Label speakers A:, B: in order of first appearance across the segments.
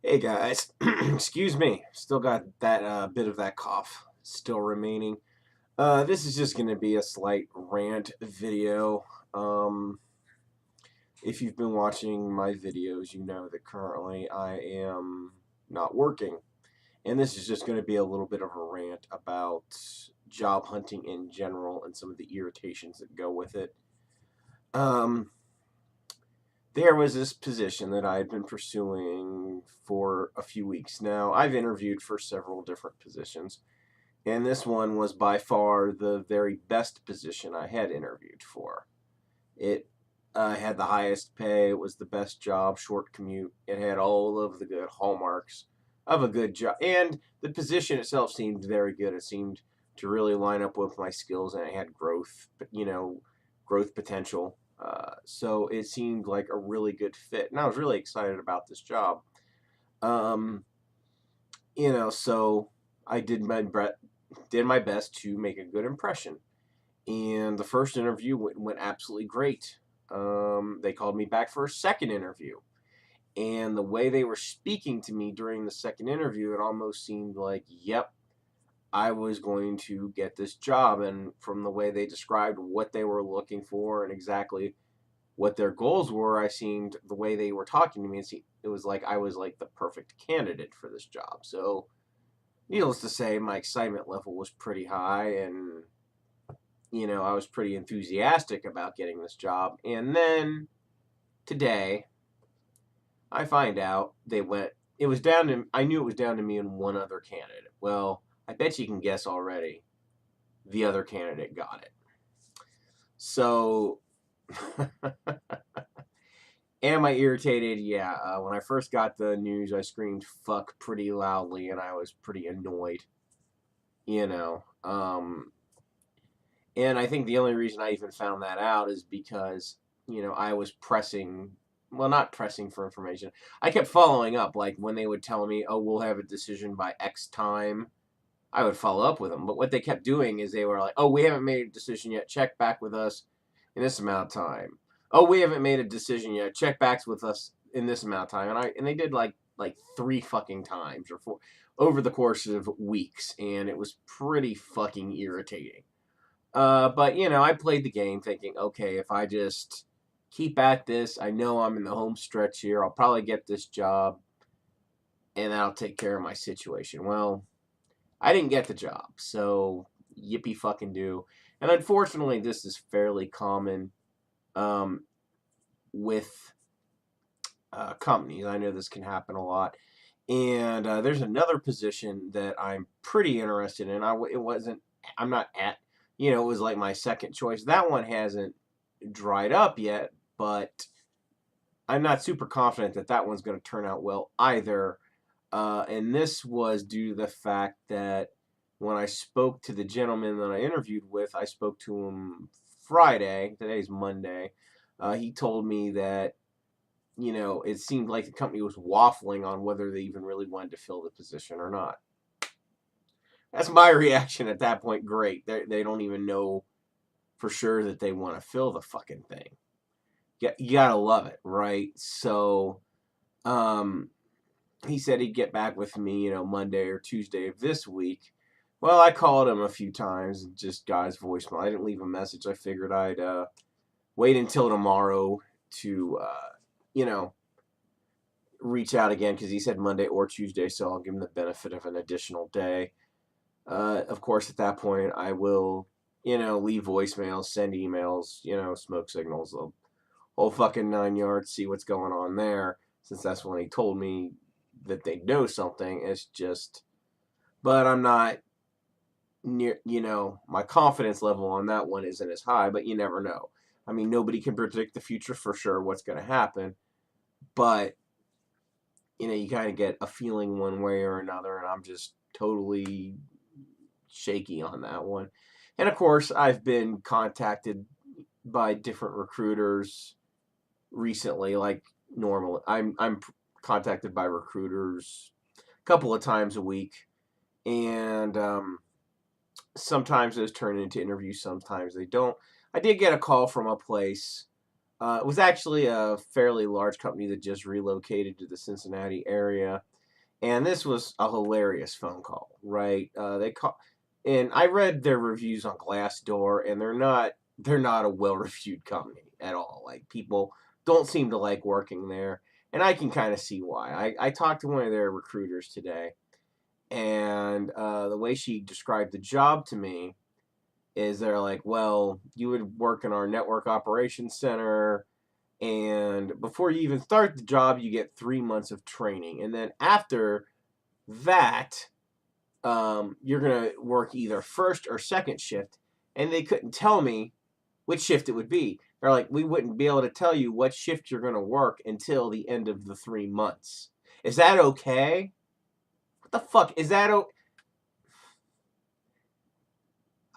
A: Hey guys, excuse me. Still got that bit of that cough still remaining. This is just going to be a slight rant video. Um, if you've been watching my videos, you know that currently I am not working. And this is just going to be a little bit of a rant about job hunting in general and some of the irritations that go with it. Um, there was this position that I had been pursuing for a few weeks now. I've interviewed for several different positions, and this one was by far the very best position I had interviewed for. It had the highest pay, it was the best job, short commute, it had all of the good hallmarks of a good job, and the position itself seemed very good. It seemed to really line up with my skills, and it had growth, growth potential. So it seemed like a really good fit, and I was really excited about this job. Um, so I did my best to make a good impression, and the first interview went absolutely great. They called me back for a second interview, and the way they were speaking to me during the second interview, it almost seemed like, yep, I was going to get this job. And from the way they described what they were looking for and exactly what their goals were, I seemed the way they were talking to me, it was like I was like the perfect candidate for this job. So, needless to say, my excitement level was pretty high, and I was pretty enthusiastic about getting this job. And then today, I find out they went. It was down to. I knew it was down to me and one other candidate. Well, I bet you can guess already. The other candidate got it. So, am I irritated? Yeah. When I first got the news, I screamed "fuck" pretty loudly, and I was pretty annoyed. You know. And I think the only reason I even found that out is because, I was pressing, well, not pressing for information. I kept following up. Like when they would tell me, oh, we'll have a decision by X time, I would follow up with them. But what they kept doing is they were like, oh, we haven't made a decision yet. Check back with us in this amount of time. Oh, we haven't made a decision yet. Check back with us in this amount of time. And they did like three fucking times or four over the course of weeks, and it was pretty fucking irritating. But I played the game thinking, okay, if I just keep at this, I know I'm in the home stretch here. I'll probably get this job, and that'll take care of my situation. Well, I didn't get the job, so yippee fucking do. And unfortunately, this is fairly common um, with companies. I know this can happen a lot. And there's another position that I'm pretty interested in. It wasn't. I'm not at. It was like my second choice. That one hasn't dried up yet, but I'm not super confident that that one's going to turn out well either. And this was due to the fact that when I spoke to the gentleman that I interviewed with, I spoke to him Friday. Today's Monday. He told me that it seemed like the company was waffling on whether they even really wanted to fill the position or not. That's my reaction at that point. Great. They don't even know for sure that they want to fill the fucking thing. You gotta love it, right? So, um, he said he'd get back with me, Monday or Tuesday of this week. Well, I called him a few times and just got his voicemail. I didn't leave a message. I figured I'd wait until tomorrow to, reach out again because he said Monday or Tuesday, so I'll give him the benefit of an additional day. Of course, at that point, I will, leave voicemails, send emails, smoke signals, the whole fucking 9 yards, see what's going on there. Since that's when he told me that they know something. It's just, but I'm not near, my confidence level on that one isn't as high, but you never know. I mean, nobody can predict the future for sure what's going to happen, but you kind of get a feeling one way or another, and I'm just totally shaky on that one. And of course, I've been contacted by different recruiters recently, like normal. I'm contacted by recruiters a couple of times a week, and sometimes those turn into interviews, sometimes they don't. I did get a call from a place. It was actually a fairly large company that just relocated to the Cincinnati area, And this was a hilarious phone call, right? They call, and I read their reviews on Glassdoor, and they're not a well-reviewed company at all. Like, people don't seem to like working there, and I can kind of see why. I talked to one of their recruiters today, and the way she described the job to me is they're like, well, you would work in our network operations center, and before you even start the job, you get 3 months of training, and then after that, you're gonna work either first or second shift, and they couldn't tell me which shift it would be. They're like, we wouldn't be able to tell you what shift you're gonna work until the end of the 3 months. Is that okay? What the fuck is that?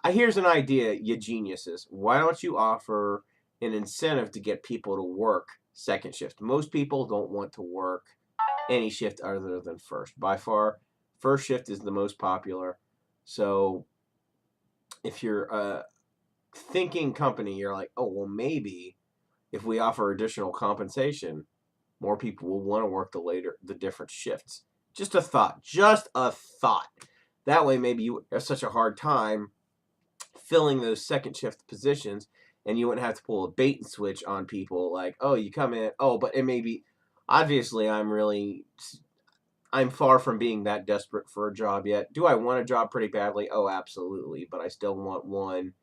A: Here's an idea, you geniuses. Why don't you offer an incentive to get people to work second shift? Most people don't want to work any shift other than first. By far, first shift is the most popular. So if you're a thinking company, you're like, oh, well, maybe if we offer additional compensation, more people will want to work the different shifts. Just a thought. Just a thought. That way, maybe you have such a hard time filling those second shift positions, and you wouldn't have to pull a bait and switch on people like, oh, you come in, oh, but it may be, obviously, I'm far from being that desperate for a job yet. Do I want a job pretty badly? Oh, absolutely. But I still want one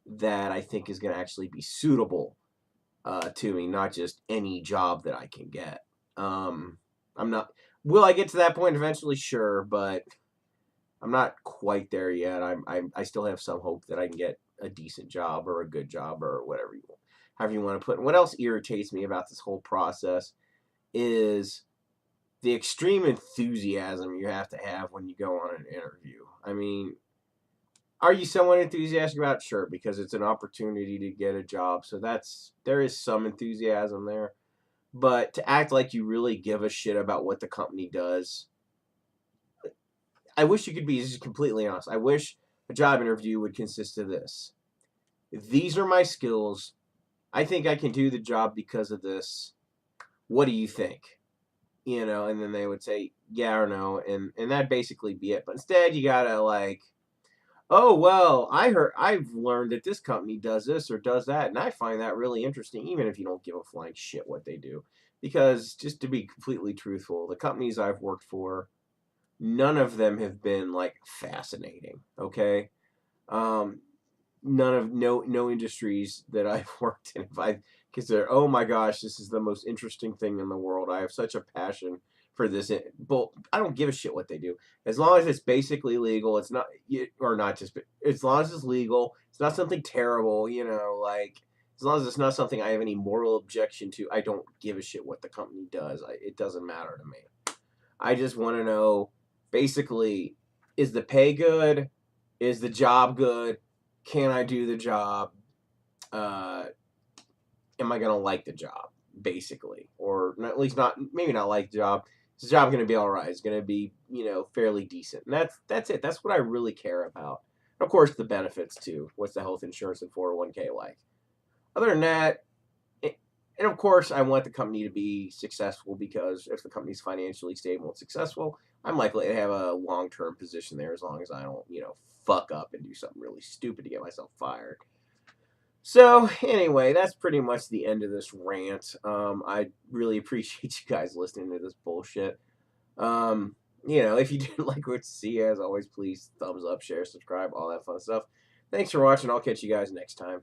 A: that I think is going to actually be suitable to me, not just any job that I can get. I'm not. Will I get to that point eventually? Sure, but I'm not quite there yet. I still have some hope that I can get a decent job or a good job or however you want to put it. What else irritates me about this whole process is the extreme enthusiasm you have to have when you go on an interview. I mean, are you somewhat enthusiastic about it? Sure, because it's an opportunity to get a job. So there is some enthusiasm there. But to act like you really give a shit about what the company does, I wish you could be just completely honest. I wish a job interview would consist of this. These are my skills. I think I can do the job because of this. What do you think? And then they would say yeah or no, and that'd basically be it. But instead, you gotta like, oh well, I've learned that this company does this or does that, and I find that really interesting, even if you don't give a flying shit what they do. Because just to be completely truthful, the companies I've worked for, none of them have been like fascinating. Okay, um, no industries that I've worked in if I consider, oh my gosh, this is the most interesting thing in the world. I have such a passion for this. But I don't give a shit what they do. As long as it's basically legal, it's not, or not just, as long as it's legal, it's not something terrible, like, as long as it's not something I have any moral objection to, I don't give a shit what the company does. It doesn't matter to me. I just want to know, basically, is the pay good? Is the job good? Can I do the job? Uh, am I gonna like the job? Basically, or at least not. Maybe not like the job. Is the job gonna be all right? It's gonna be fairly decent. And that's it. That's what I really care about. And of course, the benefits too. What's the health insurance and 401k like? Other than that, and of course, I want the company to be successful, because if the company's financially stable and successful, I'm likely to have a long-term position there, as long as I don't, fuck up and do something really stupid to get myself fired. So anyway, that's pretty much the end of this rant. I really appreciate you guys listening to this bullshit. Um, if you didn't like what you see, as always, please thumbs up, share, subscribe, all that fun stuff. Thanks for watching. I'll catch you guys next time.